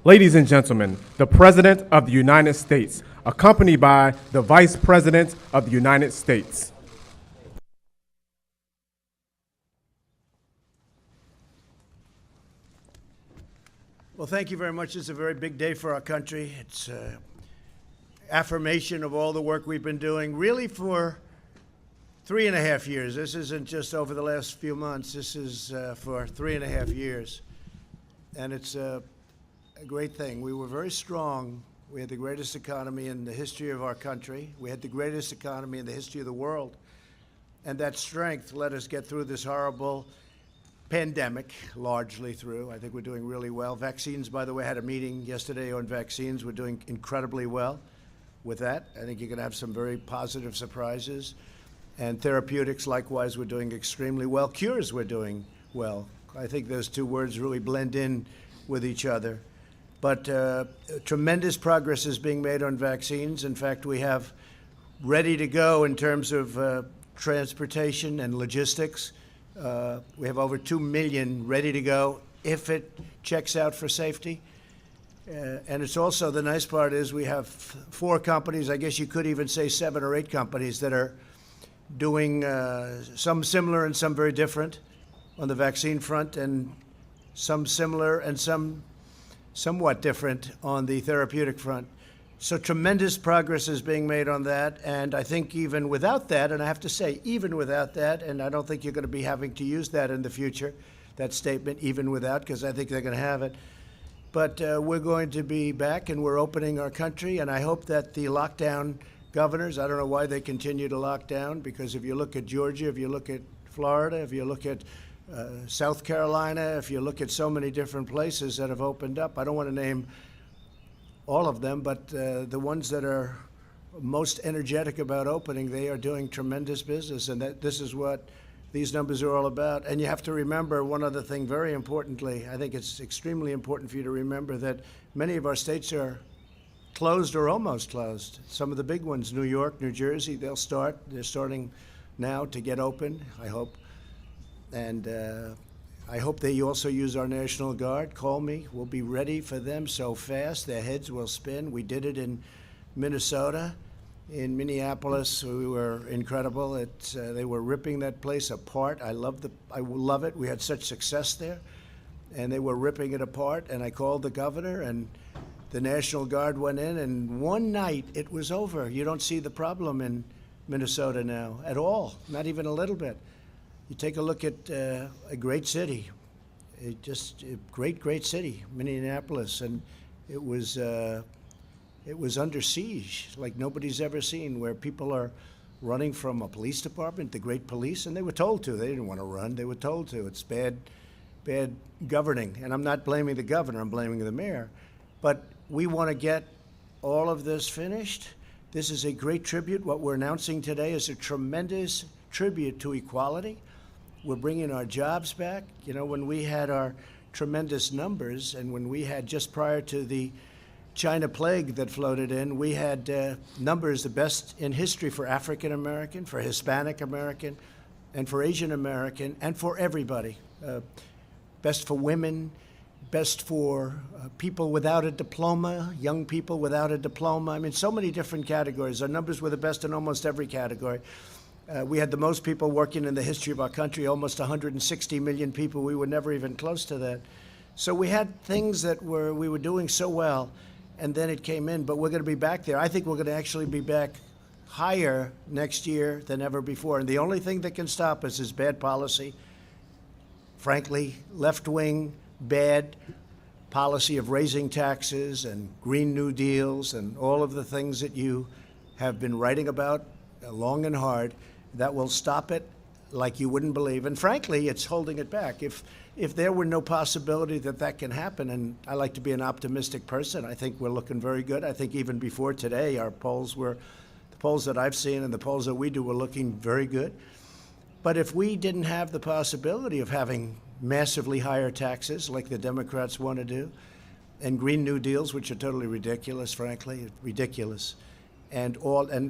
Ladies and gentlemen, the President of the United States, accompanied by the Vice President of the United States. Well, thank you very much. It's a very big day for our country. It's affirmation of all the work we've been doing, really for 3.5 years. This isn't just over the last few months. This is for 3.5 years. And it's a great thing. We were very strong. We had the greatest economy in the history of our country. We had the greatest economy in the history of the world. And that strength let us get through this horrible pandemic, largely through. I think we're doing really well. Vaccines, by the way, had a meeting yesterday on vaccines. We're doing incredibly well with that. I think you're going to have some very positive surprises. And therapeutics, likewise, we're doing extremely well. Cures, we're doing well. I think those two words really blend in with each other. But tremendous progress is being made on vaccines. In fact, we have ready to go in terms of transportation and logistics. We have over 2 million ready to go if it checks out for safety. And it's also, the nice part is we have 4 companies, I guess you could even say 7 or 8 companies that are doing some similar and some very different on the vaccine front, and some similar and some somewhat different on the therapeutic front. So tremendous progress is being made on that, and I think even without that, and I have to say, even without that, and I don't think you're going to be having to use that in the future, that statement, even without, because I think they're going to have it. But we're going to be back, and we're opening our country, and I hope that the lockdown governors, I don't know why they continue to lock down, because if you look at Georgia, if you look at Florida, if you look at South Carolina, if you look at so many different places that have opened up, I don't want to name all of them, but the ones that are most energetic about opening, they are doing tremendous business, and that this is what these numbers are all about. And you have to remember one other thing very importantly. I think it's extremely important for you to remember that many of our states are closed or almost closed. Some of the big ones, New York, New Jersey, they're starting now to get open, I hope. And I hope they also use our National Guard. Call me. We'll be ready for them so fast their heads will spin. We did it in Minnesota. In Minneapolis, we were incredible. They were ripping that place apart. I love it. We had such success there. And they were ripping it apart. And I called the governor, and the National Guard went in. And one night, it was over. You don't see the problem in Minnesota now at all, not even a little bit. You take a look at a great city, just a great city, Minneapolis, and it was under siege like nobody's ever seen, where people are running from a police department, the great police, and they were told to. They didn't want to run. They were told to. It's bad governing, and I'm not blaming the governor. I'm blaming the mayor. But we want to get all of this finished. This is a great tribute. What we're announcing today is a tremendous tribute to equality. We're bringing our jobs back. You know, when we had our tremendous numbers, and when we had, just prior to the China plague that floated in, we had numbers the best in history for African American, for Hispanic American, and for Asian American, and for everybody. Best for women, best for people without a diploma, young people without a diploma. I mean, so many different categories. Our numbers were the best in almost every category. We had the most people working in the history of our country, almost 160 million people. We were never even close to that. So we had things that we were doing so well, and then it came in, but we're going to be back there. I think we're going to actually be back higher next year than ever before. And the only thing that can stop us is bad policy. Frankly, left-wing, bad policy of raising taxes and Green New Deals and all of the things that you have been writing about long and hard. That will stop it like you wouldn't believe. And frankly, it's holding it back. If there were no possibility that that can happen, and I like to be an optimistic person, I think we're looking very good. I think even before today, our polls were, the polls that I've seen and the polls that we do were looking very good. But if we didn't have the possibility of having massively higher taxes like the Democrats want to do, and Green New Deals, which are totally ridiculous, frankly, ridiculous, and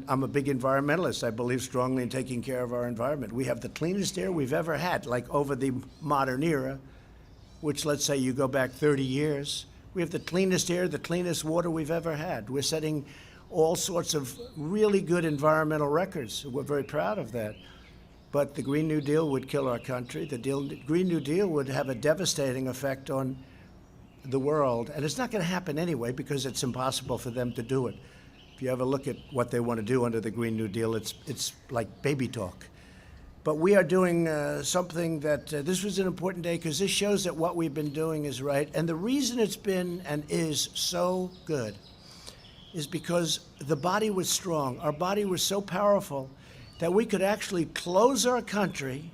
I'm a big environmentalist. I believe strongly in taking care of our environment. We have the cleanest air we've ever had, like over the modern era, which, let's say you go back 30 years, We have the cleanest air, the cleanest water we've ever had. We're setting all sorts of really good environmental records. We're very proud of that. But the Green New Deal would kill our country. The Green New Deal would have a devastating effect on the world. And it's not going to happen anyway because it's impossible for them to do it. If you ever look at what they want to do under the Green New Deal, it's like baby talk. But we are doing something that this was an important day because this shows that what we've been doing is right. And the reason it's been and is so good is because the body was strong. Our body was so powerful that we could actually close our country,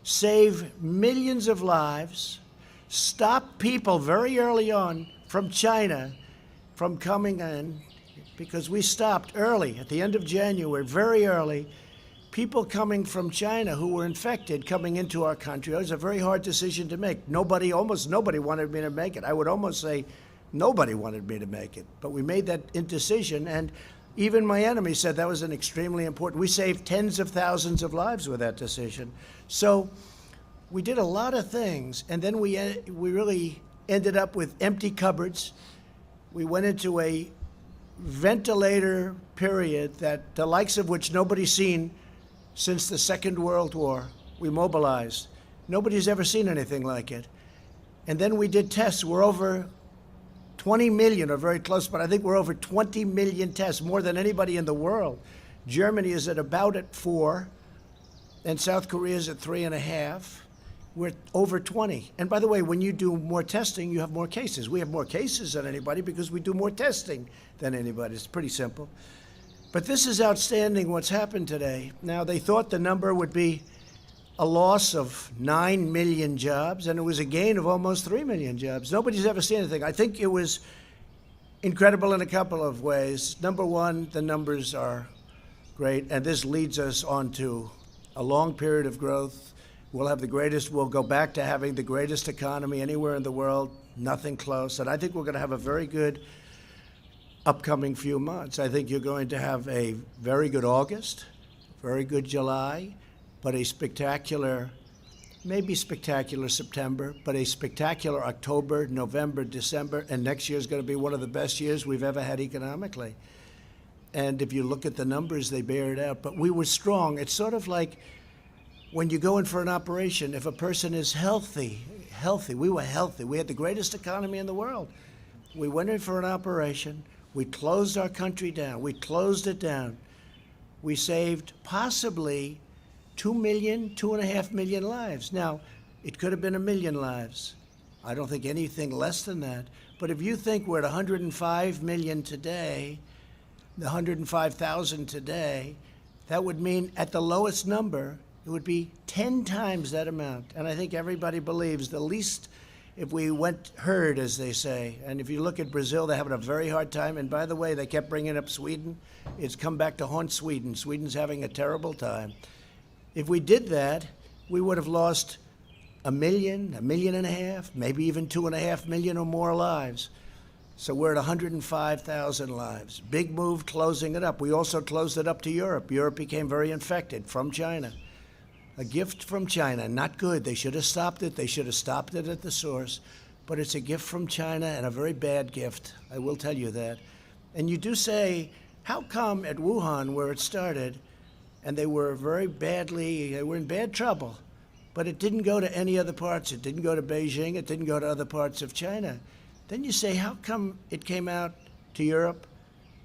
save millions of lives, stop people very early on from China from coming in, because we stopped early, at the end of January, very early, people coming from China who were infected coming into our country. It was a very hard decision to make. Almost nobody wanted me to make it. I would almost say nobody wanted me to make it. But we made that decision, and even my enemy said that was an extremely important. We saved tens of thousands of lives with that decision. So we did a lot of things, and then we really ended up with empty cupboards. We went into a ventilator period that the likes of which nobody's seen since the Second World War. We mobilized. Nobody's ever seen anything like it. And then we did tests. We're over 20 million, or very close, but I think we're over 20 million tests, more than anybody in the world. Germany is at about at 4, and South Korea is at 3.5. We're over 20. And by the way, when you do more testing, you have more cases. We have more cases than anybody because we do more testing than anybody. It's pretty simple. But this is outstanding what's happened today. Now, they thought the number would be a loss of 9 million jobs, and it was a gain of almost 3 million jobs. Nobody's ever seen anything. I think it was incredible in a couple of ways. Number one, the numbers are great, and this leads us on to a long period of growth. We'll go back to having the greatest economy anywhere in the world, nothing close. And I think we're going to have a very good upcoming few months. I think you're going to have a very good August, very good July, but a spectacular, maybe spectacular September, but a spectacular October, November, December, and next year is going to be one of the best years we've ever had economically. And if you look at the numbers, they bear it out. But we were strong. It's sort of like when you go in for an operation, if a person is healthy, we were healthy. We had the greatest economy in the world. We went in for an operation. We closed our country down. We closed it down. We saved possibly 2 million, 2.5 million lives. Now, it could have been 1 million lives. I don't think anything less than that. But if you think we're at 105 million today, the 105,000 today, that would mean at the lowest number, it would be 10 times that amount. And I think everybody believes the least, if we went herd, as they say. And if you look at Brazil, they're having a very hard time. And by the way, they kept bringing up Sweden. It's come back to haunt Sweden. Sweden's having a terrible time. If we did that, we would have lost 1 million, 1.5 million, maybe even 2.5 million or more lives. So we're at 105,000 lives. Big move closing it up. We also closed it up to Europe. Europe became very infected from China. A gift from China, not good. They should have stopped it. They should have stopped it at the source. But it's a gift from China, and a very bad gift. I will tell you that. And you do say, how come at Wuhan, where it started, and they were they were in bad trouble, but it didn't go to any other parts. It didn't go to Beijing. It didn't go to other parts of China. Then you say, how come it came out to Europe,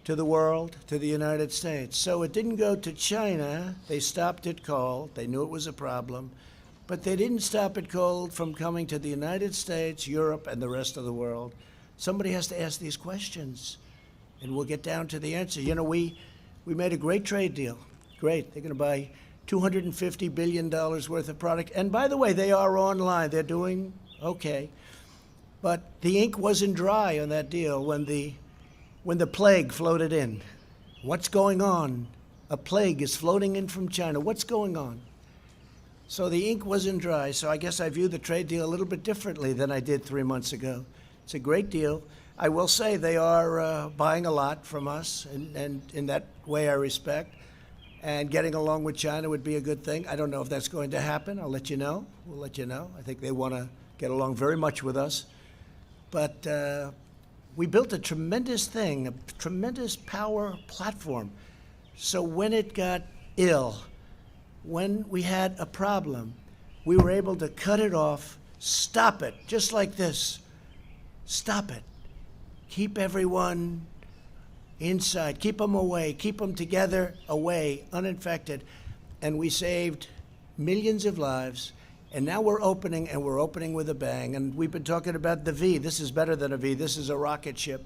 to the world, to the United States? So it didn't go to China. They stopped it cold. They knew it was a problem. But they didn't stop it cold from coming to the United States, Europe, and the rest of the world. Somebody has to ask these questions, and we'll get down to the answer. You know, we made a great trade deal. Great. They're going to buy $250 billion worth of product. And by the way, they are online. They're doing okay. But the ink wasn't dry on that deal when the plague floated in. What's going on? A plague is floating in from China. What's going on? So the ink wasn't dry. So I guess I view the trade deal a little bit differently than I did 3 months ago. It's a great deal. I will say they are buying a lot from us, and in that way I respect. And getting along with China would be a good thing. I don't know if that's going to happen. I'll let you know. We'll let you know. I think they want to get along very much with us. But We built a tremendous thing, a tremendous power platform. So when it got ill, when we had a problem, we were able to cut it off, stop it, just like this. Stop it. Keep everyone inside, keep them away, keep them together, away, uninfected. And we saved millions of lives. And now we're opening, and we're opening with a bang. And we've been talking about the V. This is better than a V. This is a rocket ship.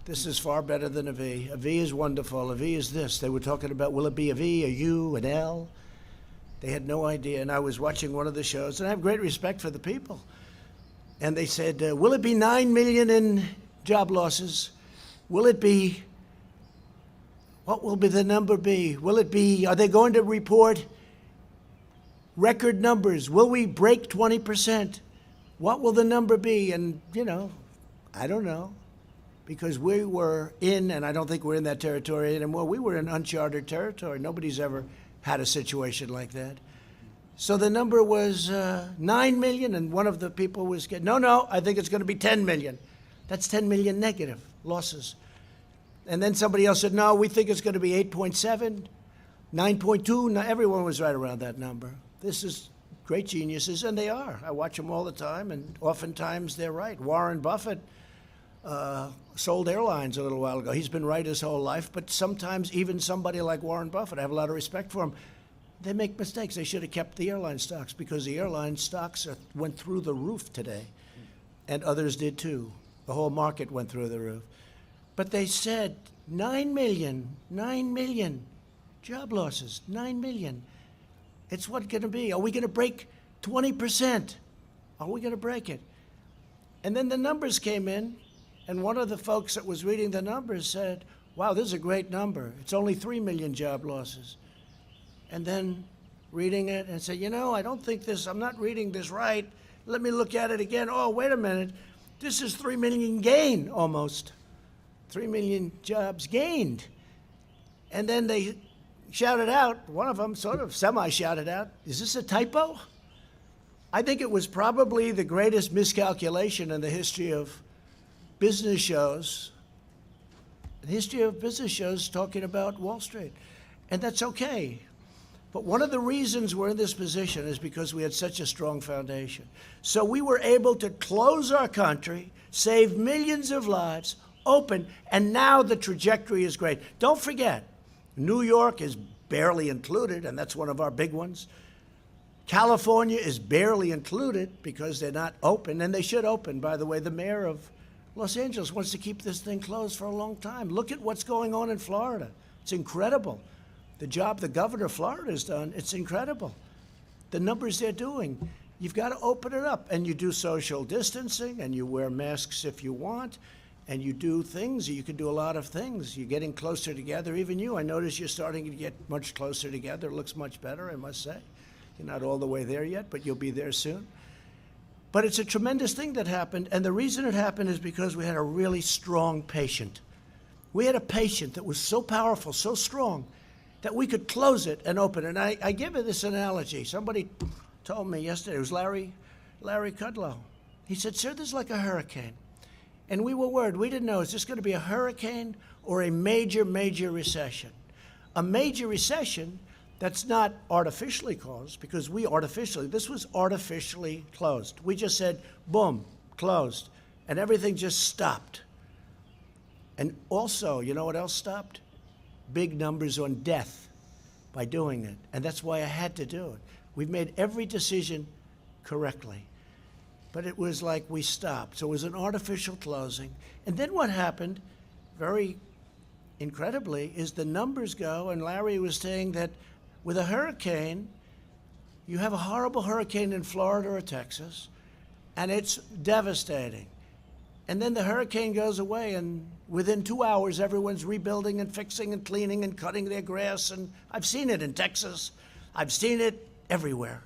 This is far better than a V. A V is wonderful. A V is this. They were talking about, will it be a V, a U, an L? They had no idea. And I was watching one of the shows, and I have great respect for the people. And they said, will it be 9 million in job losses? Will it be, what will be the number be? Will it be, are they going to report record numbers? Will we break 20%? What will the number be? And, you know, I don't know. Because we were in, and I don't think we're in that territory anymore, we were in uncharted territory. Nobody's ever had a situation like that. So the number was 9 million, and one of the people was getting, no, I think it's going to be 10 million. That's 10 million negative losses. And then somebody else said, no, we think it's going to be 8.7, 9.2. No, everyone was right around that number. This is great geniuses, and they are. I watch them all the time, and oftentimes they're right. Warren Buffett sold airlines a little while ago. He's been right his whole life, but sometimes even somebody like Warren Buffett, I have a lot of respect for him, they make mistakes. They should have kept the airline stocks, because the airline stocks went through the roof today, and others did too. The whole market went through the roof. But they said 9 million job losses, 9 million. It's what going to be. Are we going to break 20%? Are we going to break it? And then the numbers came in, and one of the folks that was reading the numbers said, wow, this is a great number. It's only 3 million job losses. And then reading it and said, you know, I don't think this, I'm not reading this right. Let me look at it again. Oh, wait a minute. This is 3 million gain almost. 3 million jobs gained. And then they shouted out, one of them sort of semi-shouted out, is this a typo? I think it was probably the greatest miscalculation in the history of business shows, talking about Wall Street. And that's okay. But one of the reasons we're in this position is because we had such a strong foundation. So we were able to close our country, save millions of lives, open, and now the trajectory is great. Don't forget, New York is barely included, and that's one of our big ones. California is barely included because they're not open, and they should open. By the way, the mayor of Los Angeles wants to keep this thing closed for a long time. Look at what's going on in Florida. It's incredible. The job the governor of Florida has done, it's incredible. The numbers they're doing. You've got to open it up, and you do social distancing, and you wear masks if you want, and you do things. You can do a lot of things. You're getting closer together. Even you, I notice you're starting to get much closer together. It looks much better, I must say. You're not all the way there yet, but you'll be there soon. But it's a tremendous thing that happened, and the reason it happened is because we had a really strong patient. We had a patient that was so powerful, so strong, that we could close it and open it. And I give it this analogy. Somebody told me yesterday, it was Larry Kudlow. He said, sir, this is like a hurricane. And we were worried. We didn't know, is this going to be a hurricane or a major, major recession? A major recession that's not artificially caused, because this was artificially closed. We just said, boom, closed. And everything just stopped. And also, you know what else stopped? Big numbers on death by doing it. And that's why I had to do it. We've made every decision correctly. But it was like we stopped. So it was an artificial closing. And then what happened, very incredibly, is the numbers go, and Larry was saying that with a hurricane, you have a horrible hurricane in Florida or Texas, and it's devastating. And then the hurricane goes away, and within 2 hours, everyone's rebuilding and fixing and cleaning and cutting their grass. And I've seen it in Texas. I've seen it everywhere.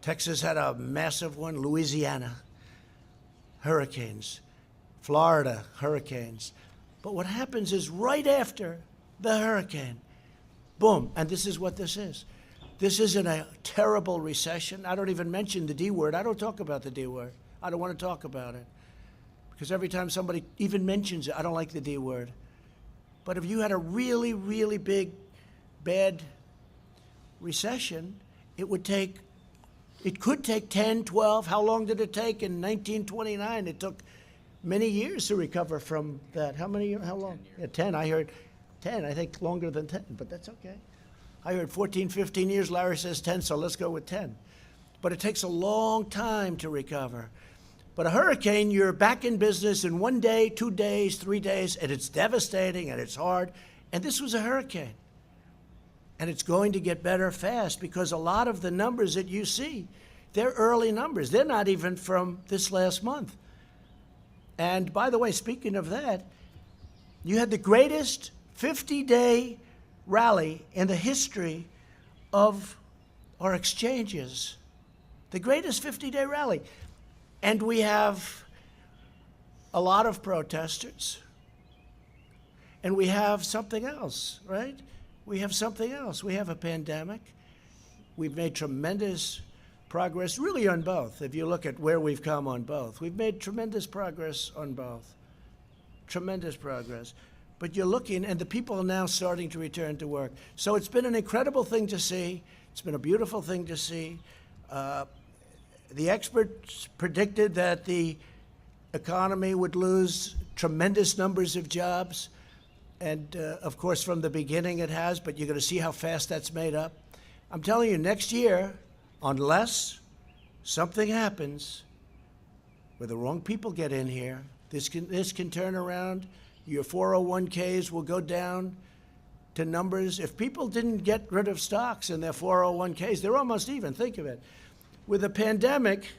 Texas had a massive one, Louisiana, hurricanes, Florida, hurricanes. But what happens is right after the hurricane, boom, and this is what this is. This isn't a terrible recession. I don't even mention the D word. I don't talk about the D word. I don't want to talk about it because every time somebody even mentions it, I don't like the D word. But if you had a really, really big, bad recession, it could take 10, 12. How long did it take? In 1929, it took many years to recover from that. How long? 10 years. Yeah, 10. I heard 10. I think longer than 10, but that's okay. I heard 14, 15 years. Larry says 10, so let's go with 10. But it takes a long time to recover. But a hurricane, you're back in business in 1 day, 2 days, 3 days, and it's devastating and it's hard. And this was a hurricane. And it's going to get better fast because a lot of the numbers that you see, they're early numbers. They're not even from this last month. And by the way, speaking of that, you had the greatest 50-day rally in the history of our exchanges. The greatest 50-day rally. And we have a lot of protesters. And we have something else, right? We have something else. We have a pandemic. We've made tremendous progress, really on both. If you look at where we've come on both, we've made tremendous progress on both. Tremendous progress. But you're looking, and the people are now starting to return to work. So it's been an incredible thing to see. It's been a beautiful thing to see. The experts predicted that the economy would lose tremendous numbers of jobs. And, of course, from the beginning it has, but you're going to see how fast that's made up. I'm telling you, next year, unless something happens where the wrong people get in here, this can turn around. Your 401ks will go down to numbers. If people didn't get rid of stocks in their 401ks, they're almost even. Think of it. With a pandemic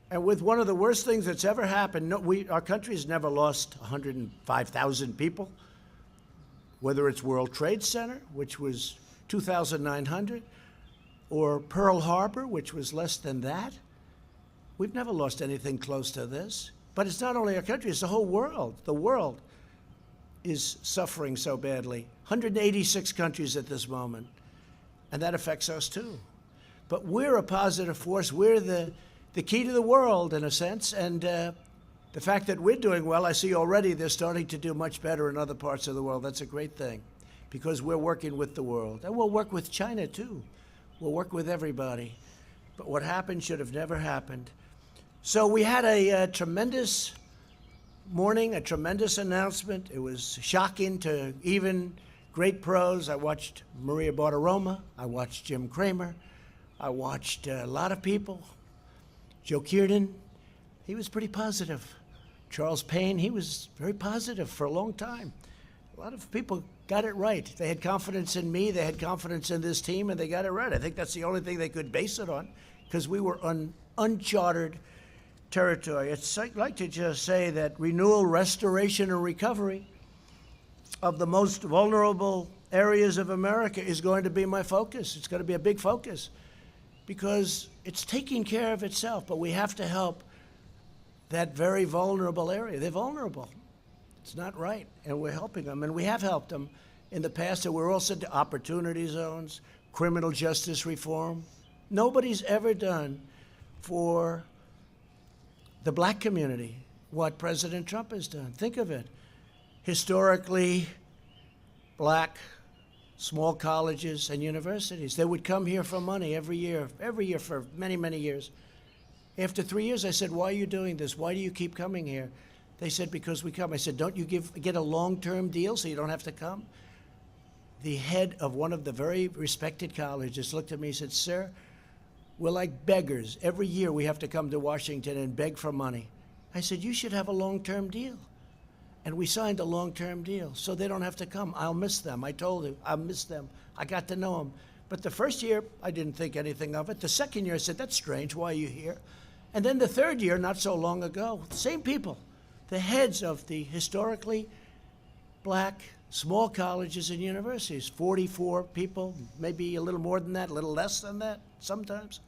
and with one of the worst things that's ever happened, our country has never lost 105,000 people. Whether it's World Trade Center, which was 2,900, or Pearl Harbor, which was less than that. We've never lost anything close to this. But it's not only our country, it's the whole world. The world is suffering so badly. 186 countries at this moment. And that affects us too. But we're a positive force. We're the key to the world, in a sense. And the fact that we're doing well, I see already they're starting to do much better in other parts of the world. That's a great thing because we're working with the world. And we'll work with China, too. We'll work with everybody. But what happened should have never happened. So we had a tremendous morning, a tremendous announcement. It was shocking to even great pros. I watched Maria Bartiromo. I watched Jim Cramer. I watched a lot of people. Joe Kiernan, he was pretty positive. Charles Payne, he was very positive for a long time. A lot of people got it right. They had confidence in me, they had confidence in this team, and they got it right. I think that's the only thing they could base it on, because we were on uncharted territory. I'd like to just say that renewal, restoration, and recovery of the most vulnerable areas of America is going to be my focus. It's going to be a big focus, because it's taking care of itself, but we have to help that very vulnerable area. They're vulnerable. It's not right, and we're helping them, and we have helped them in the past, and we're also to opportunity zones, criminal justice reform. Nobody's ever done for the black community what President Trump has done. Think of it. Historically black small colleges and universities, they would come here for money every year for many, many years. After 3 years, I said, why are you doing this? Why do you keep coming here? They said, because we come. I said, don't you get a long-term deal so you don't have to come? The head of one of the very respected colleges looked at me and said, sir, we're like beggars. Every year we have to come to Washington and beg for money. I said, you should have a long-term deal. And we signed a long-term deal so they don't have to come. I'll miss them. I told him, I'll miss them. I got to know them. But the first year, I didn't think anything of it. The second year, I said, that's strange. Why are you here? And then the third year, not so long ago, same people, the heads of the historically black small colleges and universities, 44 people, maybe a little more than that, a little less than that sometimes.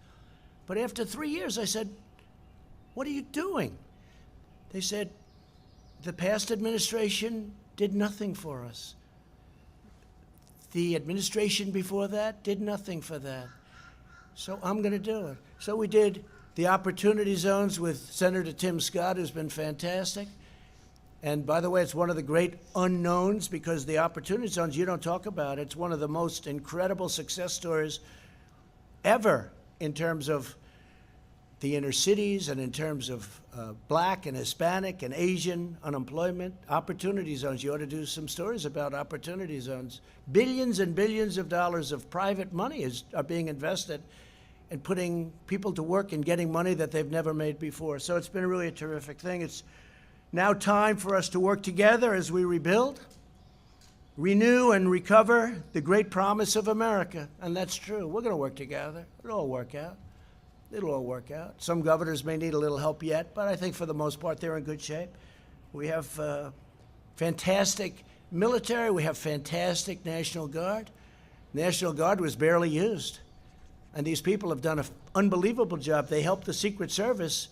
But after 3 years, I said, what are you doing? They said, the past administration did nothing for us. The administration before that did nothing for that. So I'm going to do it. So we did The opportunity zones with Senator Tim Scott has been fantastic. And by the way, it's one of the great unknowns because the opportunity zones, you don't talk about. It's one of the most incredible success stories ever in terms of the inner cities and in terms of black and Hispanic and Asian unemployment. Opportunity zones, you ought to do some stories about opportunity zones. Billions and billions of dollars of private money are being invested in putting people to work and getting money that they've never made before. So it's been really a terrific thing. It's now time for us to work together as we rebuild, renew, and recover the great promise of America. And that's true. We're going to work together. It'll all work out. It'll all work out. Some governors may need a little help yet, but I think for the most part they're in good shape. We have fantastic military. We have fantastic National Guard. National Guard was barely used. And these people have done an unbelievable job. They helped the Secret Service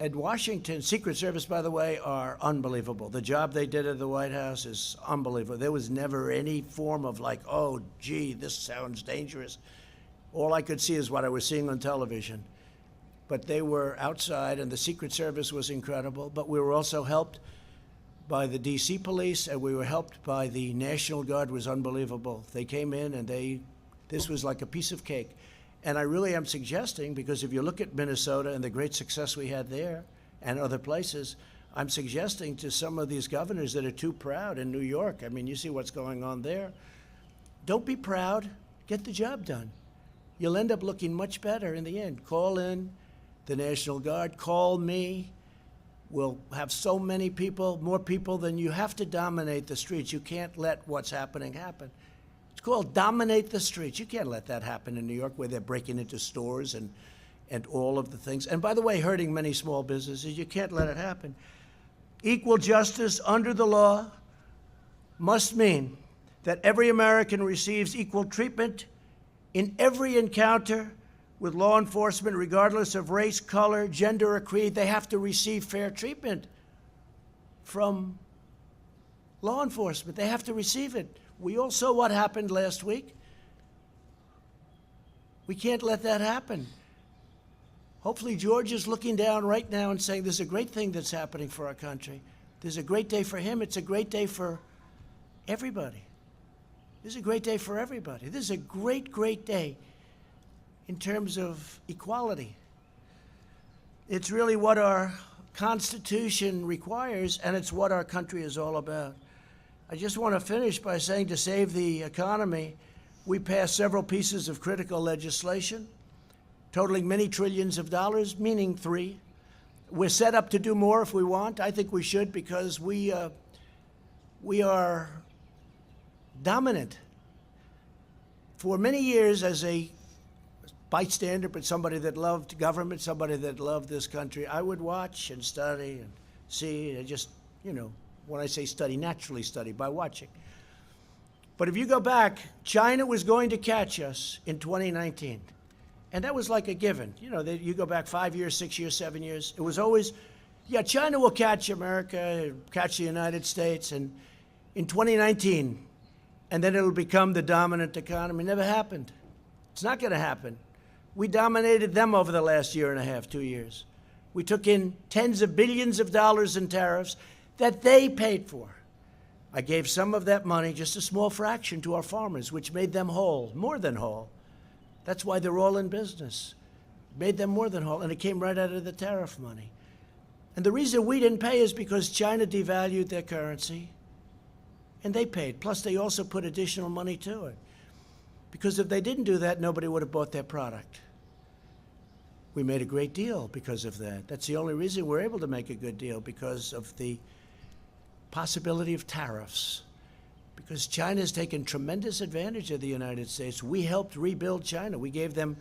at Washington. Secret Service, by the way, are unbelievable. The job they did at the White House is unbelievable. There was never any form of like, oh, gee, this sounds dangerous. All I could see is what I was seeing on television. But they were outside, and the Secret Service was incredible. But we were also helped by the D.C. police, and we were helped by the National Guard. Was unbelievable. They came in, and this was like a piece of cake. And I really am suggesting, because if you look at Minnesota and the great success we had there and other places, I'm suggesting to some of these governors that are too proud in New York, I mean, you see what's going on there. Don't be proud. Get the job done. You'll end up looking much better in the end. Call in the National Guard. Call me. We'll have so many people, more people than you have to dominate the streets. You can't let what's happening happen. It's called dominate the streets. You can't let that happen in New York where they're breaking into stores and all of the things. And by the way, hurting many small businesses. You can't let it happen. Equal justice under the law must mean that every American receives equal treatment in every encounter with law enforcement, regardless of race, color, gender, or creed. They have to receive fair treatment from law enforcement. They have to receive it. We all saw what happened last week. We can't let that happen. Hopefully George is looking down right now and saying, there's a great thing that's happening for our country. There's a great day for him. It's a great day for everybody. This is a great day for everybody. This is a great, great day in terms of equality. It's really what our Constitution requires, and it's what our country is all about. I just want to finish by saying, to save the economy, we passed several pieces of critical legislation totaling many trillions of dollars, meaning 3. We're set up to do more if we want. I think we should, because we are dominant. For many years, as a bystander, but somebody that loved government, somebody that loved this country, I would watch and study and see, and just, when I say study, naturally study by watching. But if you go back, China was going to catch us in 2019. And that was like a given. You go back 5 years, 6 years, 7 years. It was always, yeah, China will catch America, catch the United States, and in 2019, and then it'll become the dominant economy. Never happened. It's not going to happen. We dominated them over the last year and a half, 2 years. We took in tens of billions of dollars in tariffs that they paid for. I gave some of that money, just a small fraction, to our farmers, which made them whole, more than whole. That's why they're all in business. Made them more than whole, and it came right out of the tariff money. And the reason we didn't pay is because China devalued their currency, and they paid. Plus, they also put additional money to it. Because if they didn't do that, nobody would have bought their product. We made a great deal because of that. That's the only reason we're able to make a good deal, because of the possibility of tariffs. Because China has taken tremendous advantage of the United States. We helped rebuild China. We gave them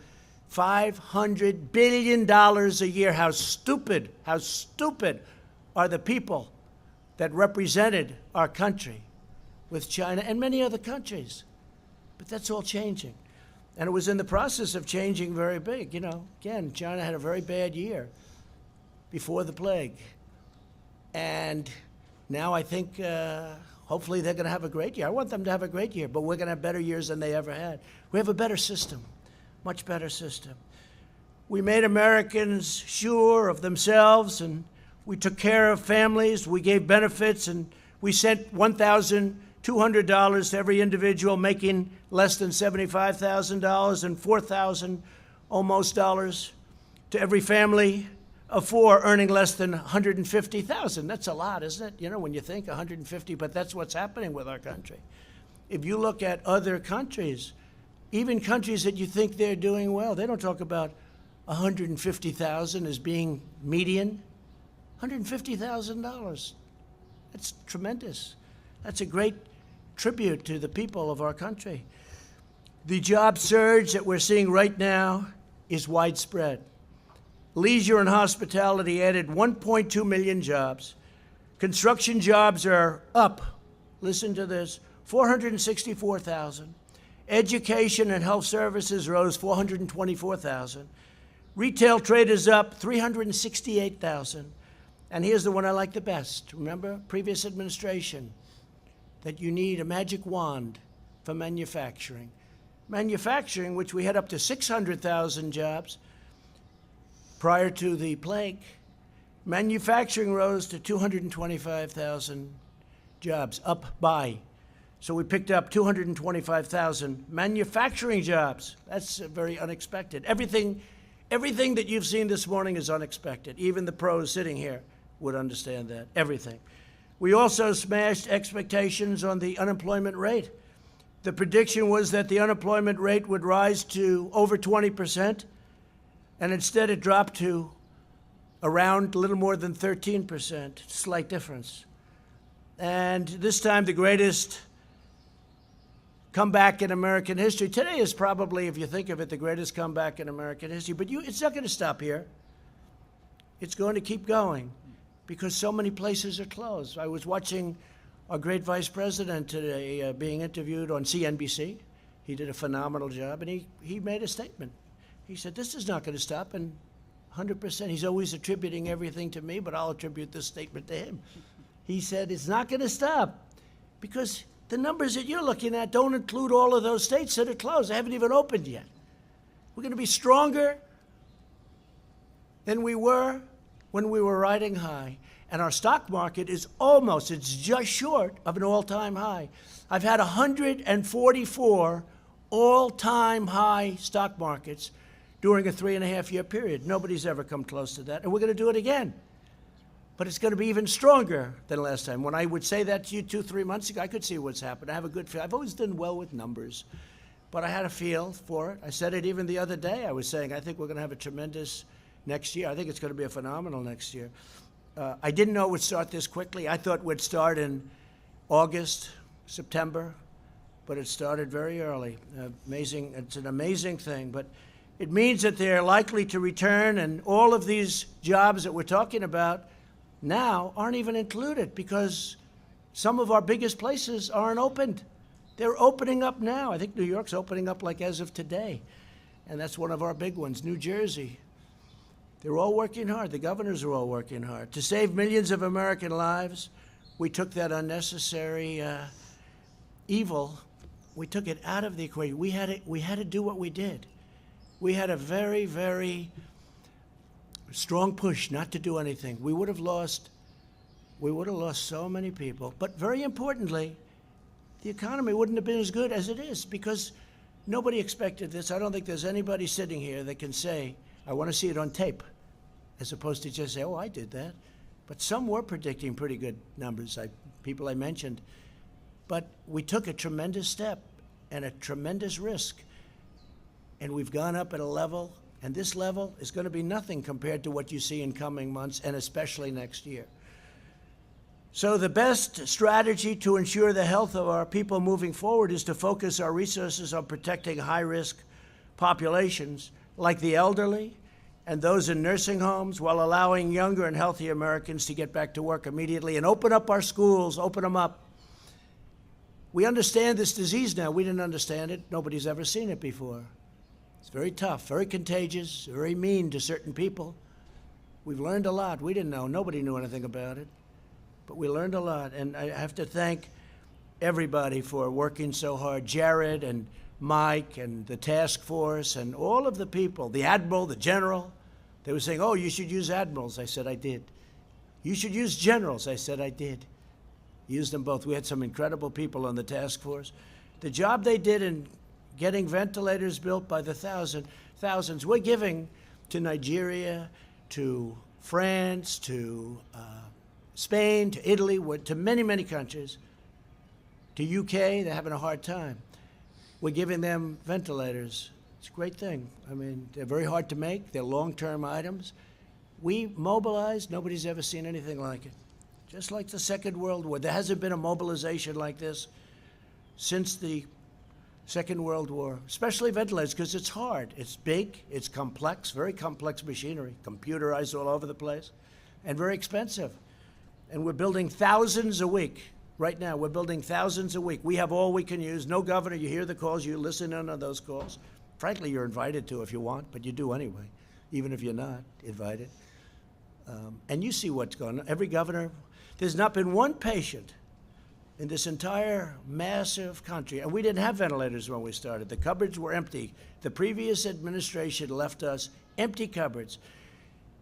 $500 billion a year. How stupid are the people that represented our country with China and many other countries. But that's all changing. And it was in the process of changing very big. Again, China had a very bad year before the plague. And now I think hopefully they're going to have a great year. I want them to have a great year, but we're going to have better years than they ever had. We have a better system, much better system. We made Americans sure of themselves, and we took care of families. We gave benefits, and we sent $1,200 to every individual making less than $75,000 and $4,000 almost dollars to every family of four earning less than $150,000. That's a lot, isn't it? You know, when you think 150, but that's what's happening with our country. If you look at other countries, even countries that you think they're doing well, they don't talk about 150,000 as being median. $150,000. That's tremendous. That's a great tribute to the people of our country. The job surge that we're seeing right now is widespread. Leisure and hospitality added 1.2 million jobs. Construction jobs are up, listen to this, 464,000. Education and health services rose 424,000. Retail trade is up 368,000. And here's the one I like the best. Remember, previous administration, that you need a magic wand for manufacturing. Manufacturing, which we had up to 600,000 jobs prior to the plague, manufacturing rose to 225,000 jobs, up by. So we picked up 225,000 manufacturing jobs. That's very unexpected. Everything that you've seen this morning is unexpected. Even the pros sitting here would understand that, everything. We also smashed expectations on the unemployment rate. The prediction was that the unemployment rate would rise to over 20%, and instead it dropped to around a little more than 13%, slight difference. And this time the greatest comeback in American history. Today is probably, if you think of it, the greatest comeback in American history. But it's not going to stop here. It's going to keep going because so many places are closed. I was watching our great vice president today being interviewed on CNBC. He did a phenomenal job, and he made a statement. He said, this is not going to stop, and 100%. He's always attributing everything to me, but I'll attribute this statement to him. He said, it's not going to stop because the numbers that you're looking at don't include all of those states that are closed. They haven't even opened yet. We're going to be stronger than we were when we were riding high. And our stock market is it's just short of an all-time high. I've had 144 all-time high stock markets during a 3.5-year period. Nobody's ever come close to that, and we're going to do it again. But it's going to be even stronger than last time. When I would say that to you 2-3 months ago, I could see what's happened. I have a good feel. I've always done well with numbers, but I had a feel for it. I said it even the other day. I was saying, I think we're going to have a tremendous next year. I think it's going to be a phenomenal next year. I didn't know it would start this quickly. I thought we'd start in August, September, but it started very early. Amazing. It's an amazing thing, but it means that they're likely to return, and all of these jobs that we're talking about now aren't even included because some of our biggest places aren't opened. They're opening up now. I think New York's opening up like as of today, and that's one of our big ones. New Jersey. They're all working hard. The governors are all working hard. To save millions of American lives, we took that unnecessary evil, we took it out of the equation. We had to do what we did. We had a very, very strong push not to do anything. We would have lost so many people. But very importantly, the economy wouldn't have been as good as it is because nobody expected this. I don't think there's anybody sitting here that can say, I want to see it on tape, as opposed to just say, oh, I did that. But some were predicting pretty good numbers, people I mentioned. But we took a tremendous step and a tremendous risk. And we've gone up at a level, and this level is going to be nothing compared to what you see in coming months, and especially next year. So the best strategy to ensure the health of our people moving forward is to focus our resources on protecting high-risk populations like the elderly and those in nursing homes, while allowing younger and healthy Americans to get back to work immediately and open up our schools, open them up. We understand this disease now. We didn't understand it. Nobody's ever seen it before. It's very tough, very contagious, very mean to certain people. We've learned a lot. We didn't know. Nobody knew anything about it. But we learned a lot. And I have to thank everybody for working so hard. Jared and Mike and the task force and all of the people, the admiral, the general. They were saying, oh, you should use admirals. I said, I did. You should use generals. I said, I did. Used them both. We had some incredible people on the task force. The job they did in getting ventilators built by the thousands, we're giving to Nigeria, to France, to Spain, to Italy, to many, many countries, to UK, they're having a hard time. We're giving them ventilators. It's a great thing. I mean, they're very hard to make. They're long-term items. We mobilized. Nobody's ever seen anything like it. Just like the Second World War. There hasn't been a mobilization like this since the Second World War, especially ventilators, because it's hard. It's big, it's complex, very complex machinery, computerized all over the place, and very expensive. And we're building thousands a week. Right now, we're building thousands a week. We have all we can use. No governor, you hear the calls, you listen in on those calls. Frankly, you're invited to if you want, but you do anyway, even if you're not invited. And you see what's going on. Every governor, there's not been one patient in this entire massive country, and we didn't have ventilators when we started. The cupboards were empty. The previous administration left us empty cupboards.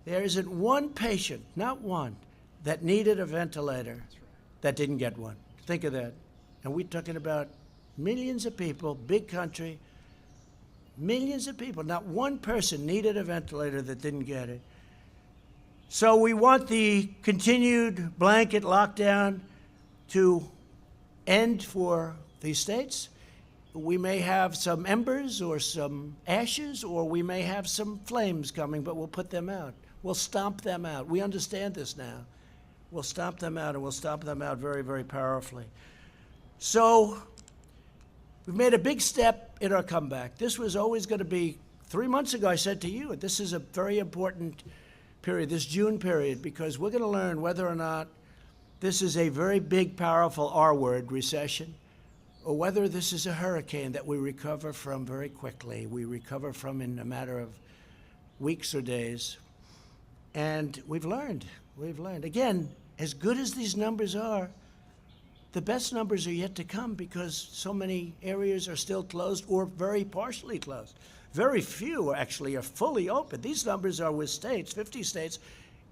There isn't one patient, not one, that needed a ventilator that didn't get one. Think of that. And we're talking about millions of people, big country, millions of people. Not one person needed a ventilator that didn't get it. So we want the continued blanket lockdown to end for these states. We may have some embers or some ashes, or we may have some flames coming, but we'll put them out. We'll stomp them out. We understand this now. We'll stomp them out, and we'll stomp them out very, very powerfully. So we've made a big step in our comeback. This was always going to be, 3 months ago I said to you, this is a very important period, this June period, because we're going to learn whether or not this is a very big, powerful R word, recession, or whether this is a hurricane that we recover from very quickly. We recover from in a matter of weeks or days. And we've learned. Again, as good as these numbers are, the best numbers are yet to come because so many areas are still closed or very partially closed. Very few actually are fully open. These numbers are with states, 50 states,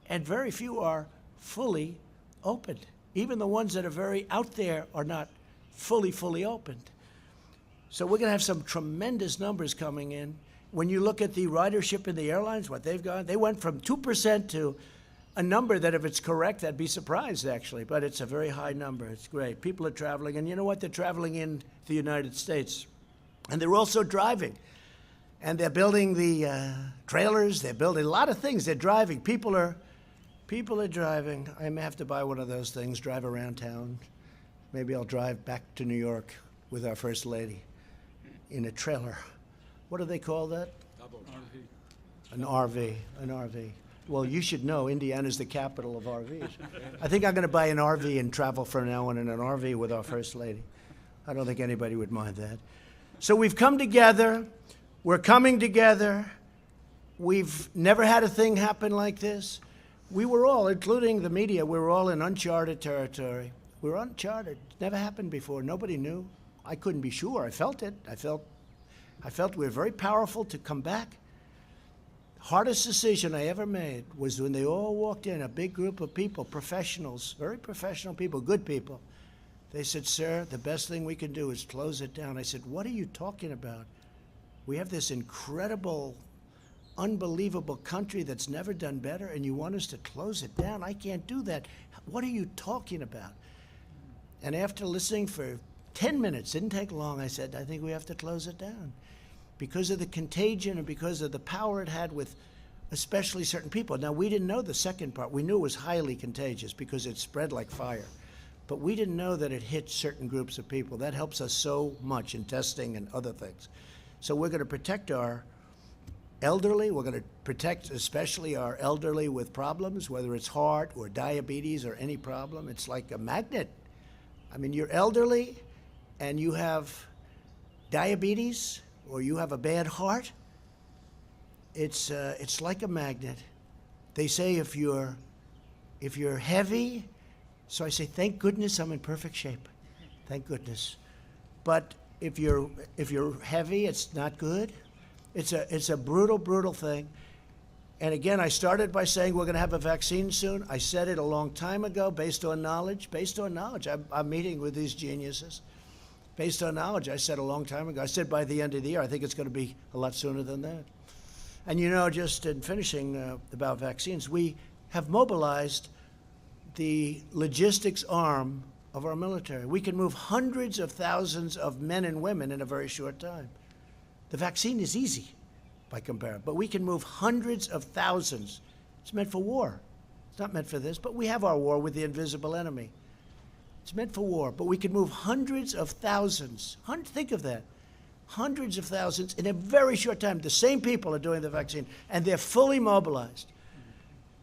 and very few are fully opened. Even the ones that are very out there are not fully opened. So we're going to have some tremendous numbers coming in. When you look at the ridership in the airlines, what they've gone, they went from 2% to a number that if it's correct, I'd be surprised actually, but it's a very high number. It's great. People are traveling, and you know what? They're traveling in the United States. And they're also driving. And they're building the trailers. They're building a lot of things. They're driving. People are driving. I may have to buy one of those things, drive around town. Maybe I'll drive back to New York with our First Lady in a trailer. What do they call that? An RV. An RV. Well, you should know Indiana's the capital of RVs. I think I'm going to buy an RV and travel from now on in an RV with our First Lady. I don't think anybody would mind that. So we've come together. We're coming together. We've never had a thing happen like this. We were all, including the media, we were all in uncharted territory. We were uncharted. It never happened before. Nobody knew. I couldn't be sure. I felt it. I felt we were very powerful to come back. Hardest decision I ever made was when they all walked in, a big group of people, professionals, very professional people, good people. They said, sir, the best thing we can do is close it down. I said, what are you talking about? We have this incredible, unbelievable country that's never done better, and you want us to close it down? I can't do that. What are you talking about? And after listening for 10 minutes, didn't take long, I said, I think we have to close it down. Because of the contagion and because of the power it had with especially certain people. Now, we didn't know the second part. We knew it was highly contagious because it spread like fire. But we didn't know that it hit certain groups of people. That helps us so much in testing and other things. So we're going to protect our elderly. We're going to protect especially our elderly with problems, whether it's heart or diabetes or any problem. It's like a magnet. I mean, you're elderly and you have diabetes or you have a bad heart, it's like a magnet. They say if you're heavy, so I say, thank goodness I'm in perfect shape. Thank goodness. But If you're heavy, it's not good. It's a brutal, brutal thing. And again, I started by saying we're going to have a vaccine soon. I said it a long time ago, based on knowledge. Based on knowledge, I'm meeting with these geniuses. Based on knowledge, I said a long time ago. I said by the end of the year. I think it's going to be a lot sooner than that. And you know, just in finishing about vaccines, we have mobilized the logistics arm of our military. We can move hundreds of thousands of men and women in a very short time. The vaccine is easy by comparison, but we can move hundreds of thousands. It's meant for war. It's not meant for this, but we have our war with the invisible enemy. It's meant for war, but we can move hundreds of thousands. Think of that. Hundreds of thousands in a very short time. The same people are doing the vaccine, and they're fully mobilized.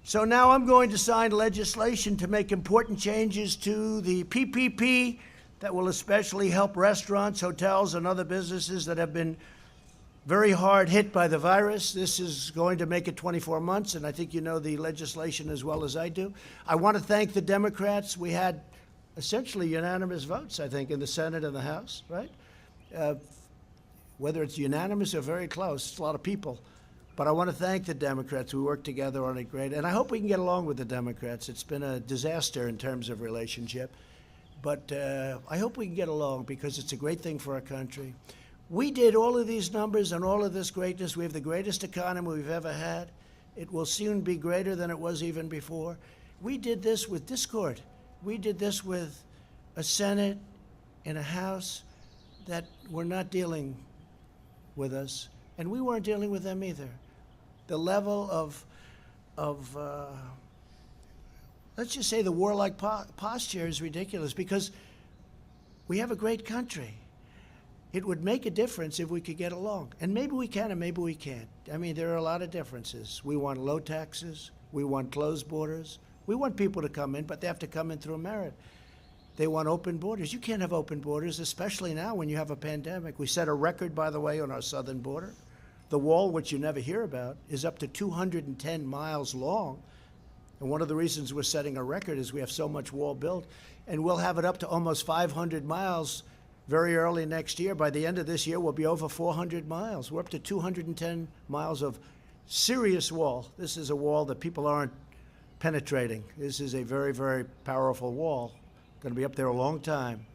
So now I'm going to sign legislation to make important changes to the PPP that will especially help restaurants, hotels, and other businesses that have been very hard hit by the virus. This is going to make it 24 months, and I think you know the legislation as well as I do. I want to thank the Democrats. We had essentially unanimous votes, I think, in the Senate and the House, right? Whether it's unanimous or very close, it's a lot of people. But I want to thank the Democrats. We worked together on it great. And I hope we can get along with the Democrats. It's been a disaster in terms of relationship. But I hope we can get along because it's a great thing for our country. We did all of these numbers and all of this greatness. We have the greatest economy we've ever had. It will soon be greater than it was even before. We did this with discord. We did this with a Senate and a House that were not dealing with us, and we weren't dealing with them either. The level of let's just say the warlike posture is ridiculous because we have a great country. It would make a difference if we could get along. And maybe we can and maybe we can't. I mean, there are a lot of differences. We want low taxes. We want closed borders. We want people to come in, but they have to come in through merit. They want open borders. You can't have open borders, especially now when you have a pandemic. We set a record, by the way, on our southern border. The wall, which you never hear about, is up to 210 miles long. And one of the reasons we're setting a record is we have so much wall built. And we'll have it up to almost 500 miles very early next year. By the end of this year, we'll be over 400 miles. We're up to 210 miles of serious wall. This is a wall that people aren't penetrating. This is a very, very powerful wall. Going to be up there a long time.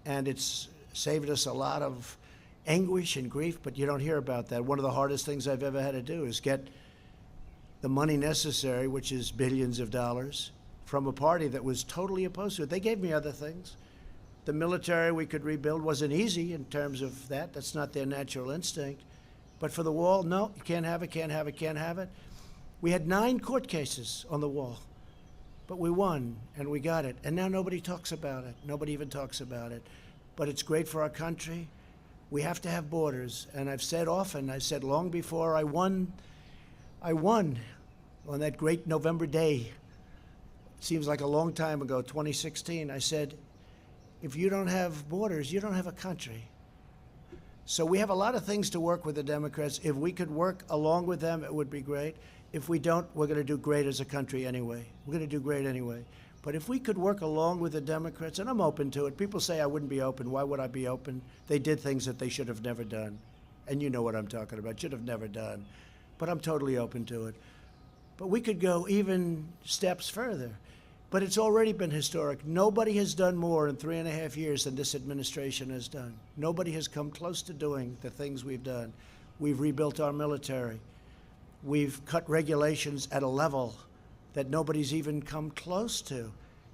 And it's saved us a lot of anguish and grief, but you don't hear about that. One of the hardest things I've ever had to do is get the money necessary, which is billions of dollars, from a party that was totally opposed to it. They gave me other things. The military we could rebuild wasn't easy in terms of that. That's not their natural instinct. But for the wall, no, you can't have it, can't have it, can't have it. We had 9 court cases on the wall, but we won and we got it. And now nobody talks about it. Nobody even talks about it. But it's great for our country. We have to have borders. And I've said often, I said long before I won on that great November day. It seems like a long time ago, 2016. I said, if you don't have borders, you don't have a country. So we have a lot of things to work with the Democrats. If we could work along with them, it would be great. If we don't, we're going to do great as a country anyway. We're going to do great anyway. But if we could work along with the Democrats, and I'm open to it. People say I wouldn't be open. Why would I be open? They did things that they should have never done. And you know what I'm talking about. Should have never done. But I'm totally open to it. But we could go even steps further. But it's already been historic. Nobody has done more in 3.5 years than this administration has done. Nobody has come close to doing the things we've done. We've rebuilt our military. We've cut regulations at a level that nobody's even come close to.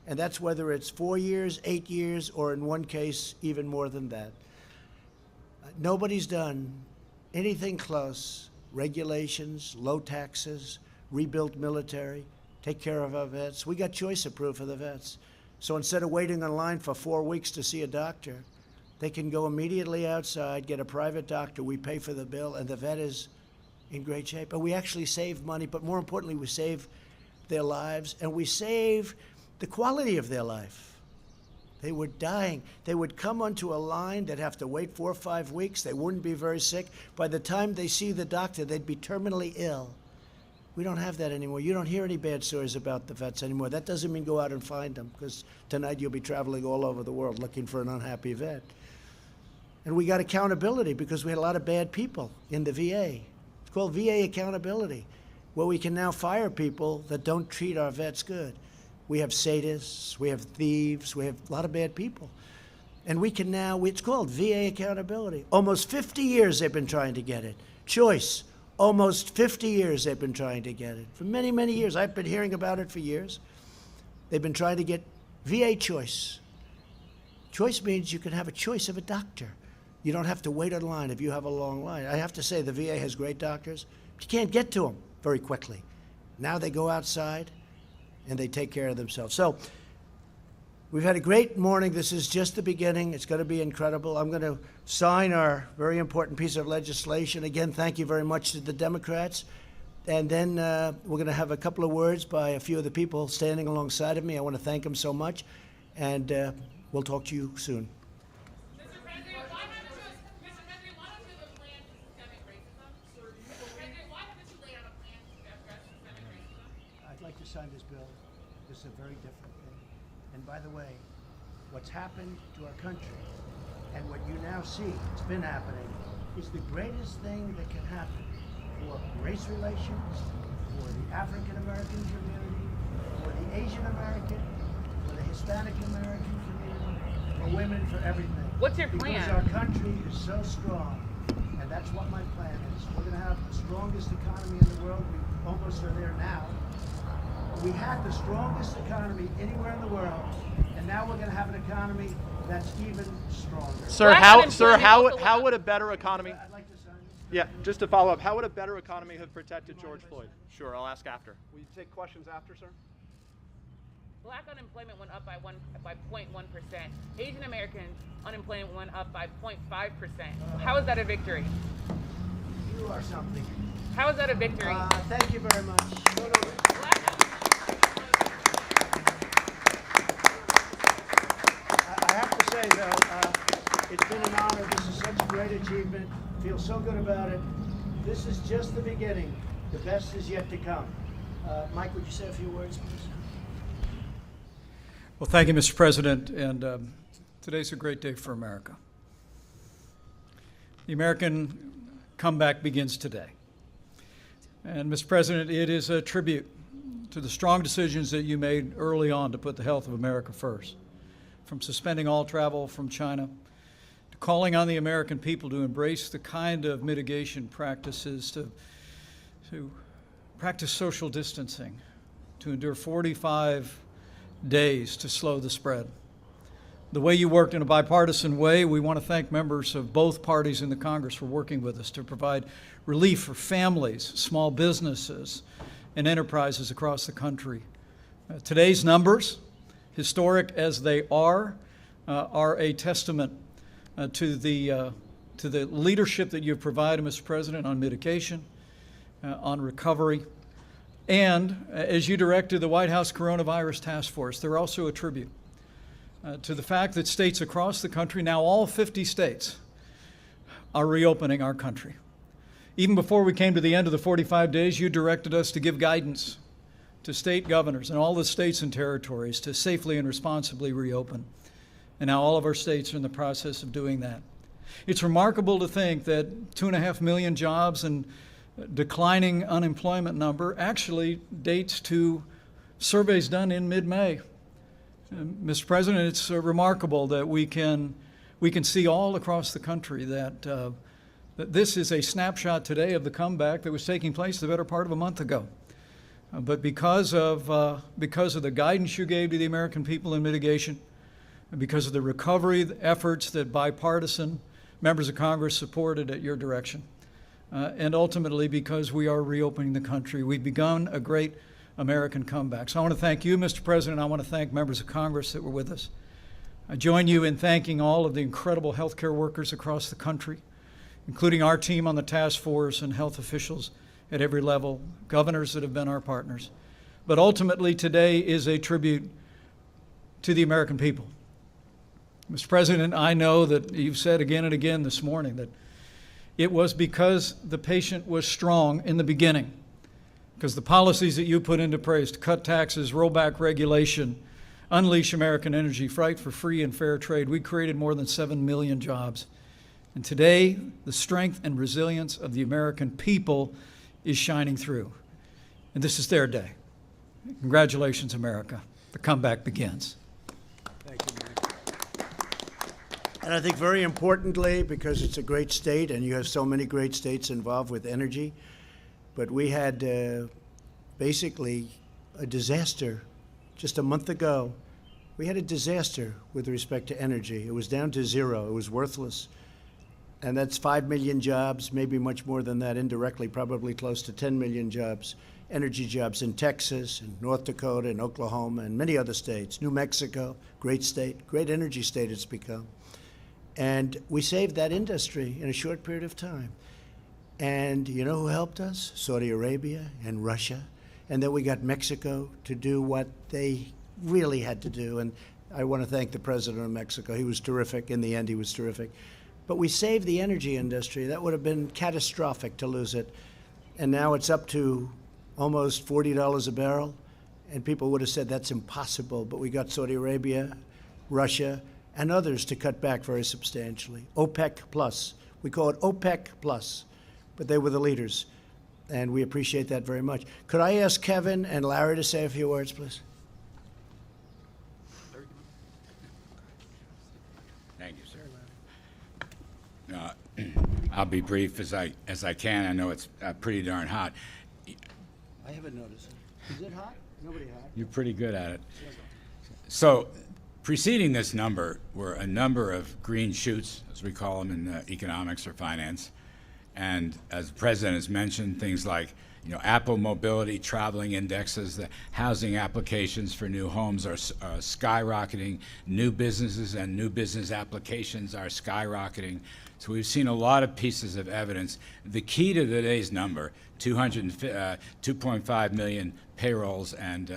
And that's whether it's 4 years, 8 years, or in one case, even more than that. Nobody's done anything close. Regulations, low taxes, rebuilt military, take care of our vets. We got choice approved for the vets. So instead of waiting in line for 4 weeks to see a doctor, they can go immediately outside, get a private doctor, we pay for the bill, and the vet is in great shape. And we actually save money, but more importantly, we save their lives, and we save the quality of their life. They were dying. They would come onto a line, they'd have to wait 4 or 5 weeks, they wouldn't be very sick. By the time they see the doctor, they'd be terminally ill. We don't have that anymore. You don't hear any bad stories about the vets anymore. That doesn't mean go out and find them, because tonight you'll be traveling all over the world looking for an unhappy vet. And we got accountability because we had a lot of bad people in the VA. It's called VA accountability, where we can now fire people that don't treat our vets good. We have sadists, we have thieves, we have a lot of bad people. And we can now, it's called VA accountability. Almost 50 years they've been trying to get it. Choice, almost 50 years they've been trying to get it. For many, many years. I've been hearing about it for years. They've been trying to get VA choice. Choice means you can have a choice of a doctor. You don't have to wait in line if you have a long line. I have to say the VA has great doctors, but you can't get to them very quickly. Now they go outside and they take care of themselves. So we've had a great morning. This is just the beginning. It's going to be incredible. I'm going to sign our very important piece of legislation. Again, thank you very much to the Democrats. And then we're going to have a couple of words by a few of the people standing alongside of me. I want to thank them so much. And we'll talk to you soon. Mr. President, why haven't you laid a plan to systemic racism? Mr. President, why haven't you laid out a plan to address systemic racism? I'd like to sign this bill. This is a very different thing. And by the way, what's happened to our country and what you now see, it's been happening, is the greatest thing that can happen for race relations, for the African American community, for the Asian American, for the Hispanic American community, for women, for everything. What's your plan? Because our country is so strong, and that's what my plan is. We're going to have the strongest economy in the world. We almost are there now. We had the strongest economy anywhere in the world, and now we're going to have an economy that's even stronger. Sir, how would a better economy? I'd like to sign this. Yeah, just to follow up, how would a better economy have protected George Floyd? Sure, I'll ask after. Will you take questions after, sir? Black unemployment went up by 0.1%. Asian American unemployment went up by 0.5%. How is that a victory? You are something. How is that a victory? Thank you very much. I have to say, though, it's been an honor. This is such a great achievement. Feel so good about it. This is just the beginning. The best is yet to come. Mike, would you say a few words, please? Well, thank you, Mr. President, and today's a great day for America. The American comeback begins today. And, Mr. President, it is a tribute to the strong decisions that you made early on to put the health of America first, from suspending all travel from China to calling on the American people to embrace the kind of mitigation practices to practice social distancing, to endure 45 days to slow the spread. The way you worked in a bipartisan way, we want to thank members of both parties in the Congress for working with us to provide relief for families, small businesses, and enterprises across the country. Today's numbers, historic as they are a testament to the leadership that you've provided, Mr. President, on mitigation, on recovery, and as you directed the White House Coronavirus Task Force. They're also a tribute to the fact that states across the country, now all 50 states, are reopening our country. Even before we came to the end of the 45 days, you directed us to give guidance to state governors and all the states and territories to safely and responsibly reopen. And now all of our states are in the process of doing that. It's remarkable to think that 2.5 million jobs and declining unemployment number actually dates to surveys done in mid-May. Mr. President, it's remarkable that we can see all across the country that this is a snapshot today of the comeback that was taking place the better part of a month ago. But because of the guidance you gave to the American people in mitigation, and because of the recovery efforts that bipartisan members of Congress supported at your direction, and ultimately because we are reopening the country, we've begun a great American comeback. So I want to thank you, Mr. President. I want to thank members of Congress that were with us. I join you in thanking all of the incredible healthcare workers across the country, including our team on the task force and health officials at every level, governors that have been our partners. But ultimately, today is a tribute to the American people. Mr. President, I know that you've said again and again this morning that it was because the patient was strong in the beginning, because the policies that you put into place to cut taxes, roll back regulation, unleash American energy, fight for free and fair trade, we created more than 7 million jobs. And today, the strength and resilience of the American people is shining through. And this is their day. Congratulations, America. The comeback begins. Thank you, Mike. And I think very importantly, because it's a great state and you have so many great states involved with energy, but we had basically a disaster just a month ago. We had a disaster with respect to energy. It was down to zero. It was worthless. And that's 5 million jobs, maybe much more than that indirectly, probably close to 10 million jobs, energy jobs in Texas and North Dakota and Oklahoma and many other states. New Mexico, great state, great energy state it's become. And we saved that industry in a short period of time. And you know who helped us? Saudi Arabia and Russia. And then we got Mexico to do what they really had to do. And I want to thank the president of Mexico. He was terrific. In the end, he was terrific. But we saved the energy industry. That would have been catastrophic to lose it. And now it's up to almost $40 a barrel. And people would have said that's impossible. But we got Saudi Arabia, Russia, and others to cut back very substantially. OPEC plus. We call it OPEC plus. But they were the leaders. And we appreciate that very much. Could I ask Kevin and Larry to say a few words, please? Thank you, sir. I'll be brief as I can. I know it's pretty darn hot. I haven't noticed it. Is it hot? Nobody hot. You're pretty good at it. So, preceding this number were a number of green shoots, as we call them in economics or finance. And as the president has mentioned, things like Apple mobility, traveling indexes, the housing applications for new homes are skyrocketing. New businesses and new business applications are skyrocketing. So we've seen a lot of pieces of evidence. The key to today's number, 2.5 million payrolls and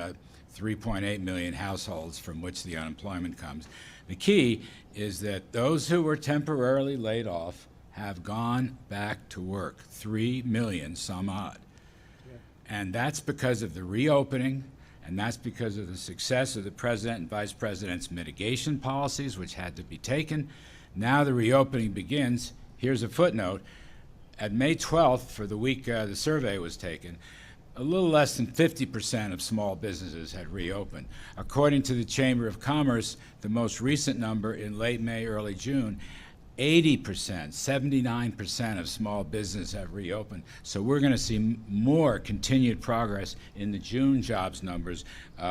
3.8 million households from which the unemployment comes. The key is that those who were temporarily laid off have gone back to work, 3 million some odd. And that's because of the reopening, and that's because of the success of the president and vice president's mitigation policies, which had to be taken. Now the reopening begins. Here's a footnote. At May 12th, for the week the survey was taken, a little less than 50% of small businesses had reopened. According to the Chamber of Commerce, the most recent number in late May, early June, 80%, 79% of small business have reopened. So we're going to see more continued progress in the June jobs numbers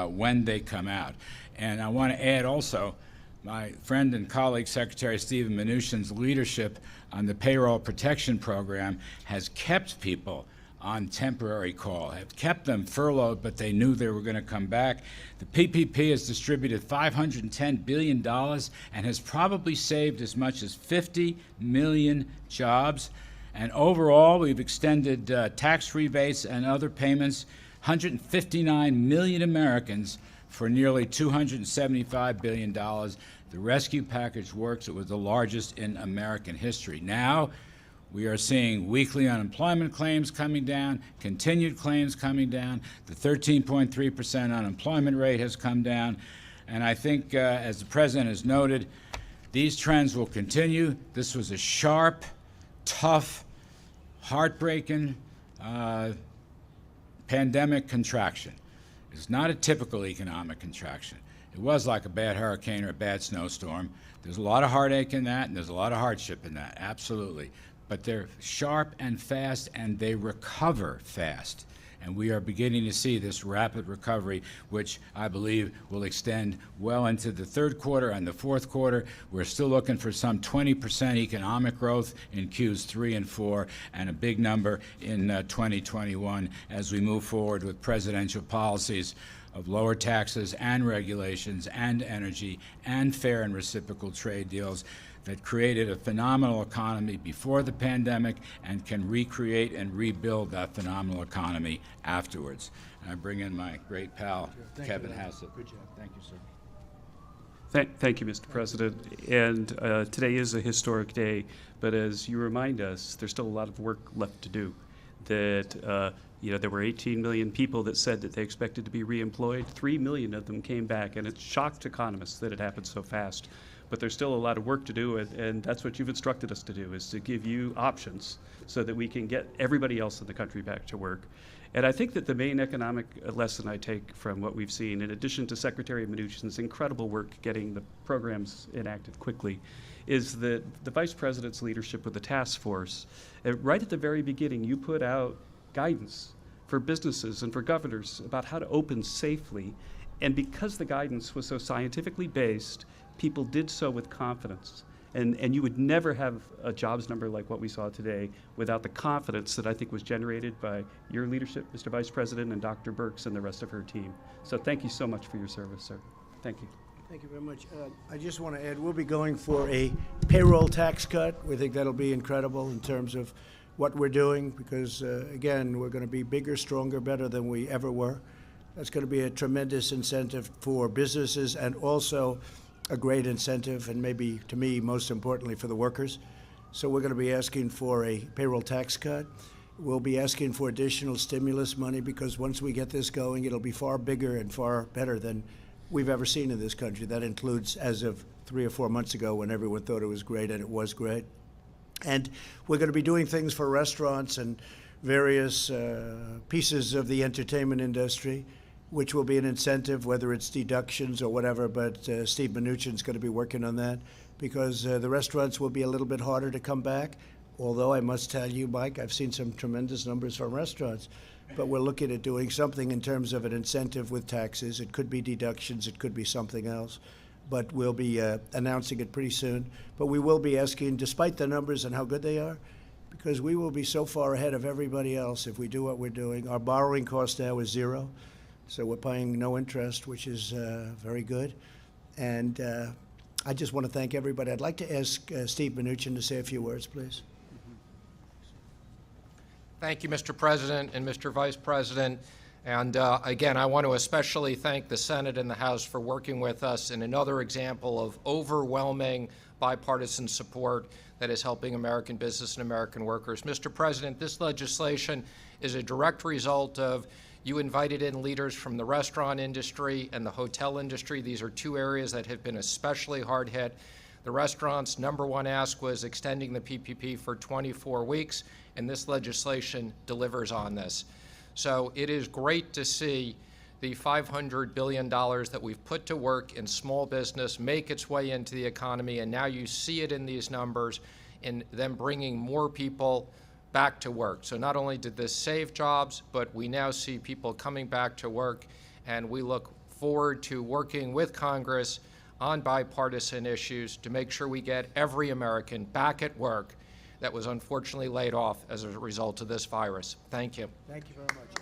when they come out. And I want to add also, my friend and colleague, Secretary Steven Mnuchin's leadership on the payroll protection program has kept people on temporary call, have kept them furloughed, but they knew they were going to come back. The PPP has distributed $510 billion and has probably saved as much as 50 million jobs. And overall, we've extended tax rebates and other payments, 159 million Americans for nearly $275 billion. The rescue package works. It was the largest in American history. Now, we are seeing weekly unemployment claims coming down, continued claims coming down. The 13.3% unemployment rate has come down. And I think, as the president has noted, these trends will continue. This was a sharp, tough, heartbreaking pandemic contraction. It's not a typical economic contraction. It was like a bad hurricane or a bad snowstorm. There's a lot of heartache in that, and there's a lot of hardship in that, absolutely. But they're sharp and fast, and they recover fast. And we are beginning to see this rapid recovery, which I believe will extend well into the third quarter and the fourth quarter. We're still looking for some 20% economic growth in Qs 3 and 4, and a big number in 2021 as we move forward with presidential policies of lower taxes and regulations and energy and fair and reciprocal trade deals that created a phenomenal economy before the pandemic and can recreate and rebuild that phenomenal economy afterwards. And I bring in my great pal, Kevin Hassett. Good job. Thank you, sir. Thank you, Mr. President. And today is a historic day, but as you remind us, there's still a lot of work left to do. That there were 18 million people that said that they expected to be reemployed. 3 million of them came back, and it shocked economists that it happened so fast. but there's still a lot of work to do, and that's what you've instructed us to do, is to give you options so that we can get everybody else in the country back to work. And I think that the main economic lesson I take from what we've seen, in addition to Secretary Mnuchin's incredible work getting the programs enacted quickly, is that the Vice President's leadership with the task force, right at the very beginning, you put out guidance for businesses and for governors about how to open safely. And because the guidance was so scientifically based, people did so with confidence. And you would never have a jobs number like what we saw today without the confidence that I think was generated by your leadership, Mr. Vice President, and Dr. Birx and the rest of her team. So thank you so much for your service, sir. Thank you. Thank you very much. I just want to add, we'll be going for a payroll tax cut. We think that'll be incredible in terms of what we're doing because, again, we're going to be bigger, stronger, better than we ever were. That's going to be a tremendous incentive for businesses and also a great incentive, and maybe, to me, most importantly, for the workers. So we're going to be asking for a payroll tax cut. We'll be asking for additional stimulus money because once we get this going, it'll be far bigger and far better than we've ever seen in this country. That includes as of 3 or 4 months ago when everyone thought it was great, and it was great. And we're going to be doing things for restaurants and various pieces of the entertainment industry, which will be an incentive, whether it's deductions or whatever, but Steve Mnuchin's going to be working on that because the restaurants will be a little bit harder to come back, although I must tell you, Mike, I've seen some tremendous numbers from restaurants, but we're looking at doing something in terms of an incentive with taxes. It could be deductions, it could be something else, but we'll be announcing it pretty soon. But we will be asking, despite the numbers and how good they are, because we will be so far ahead of everybody else if we do what we're doing. Our borrowing cost now is 0. So we're paying no interest, which is very good. And I just want to thank everybody. I'd like to ask Steve Mnuchin to say a few words, please. Thank you, Mr. President and Mr. Vice President. And again, I want to especially thank the Senate and the House for working with us in another example of overwhelming bipartisan support that is helping American business and American workers. Mr. President, this legislation is a direct result of you invited in leaders from the restaurant industry and the hotel industry. These are 2 areas that have been especially hard hit. The restaurants' #1 ask was extending the PPP for 24 weeks, and this legislation delivers on this. So it is great to see the $500 billion that we've put to work in small business make its way into the economy, and now you see it in these numbers in them bringing more people back to work. So not only did this save jobs, but we now see people coming back to work, and we look forward to working with Congress on bipartisan issues to make sure we get every American back at work that was unfortunately laid off as a result of this virus. Thank you. Thank you very much.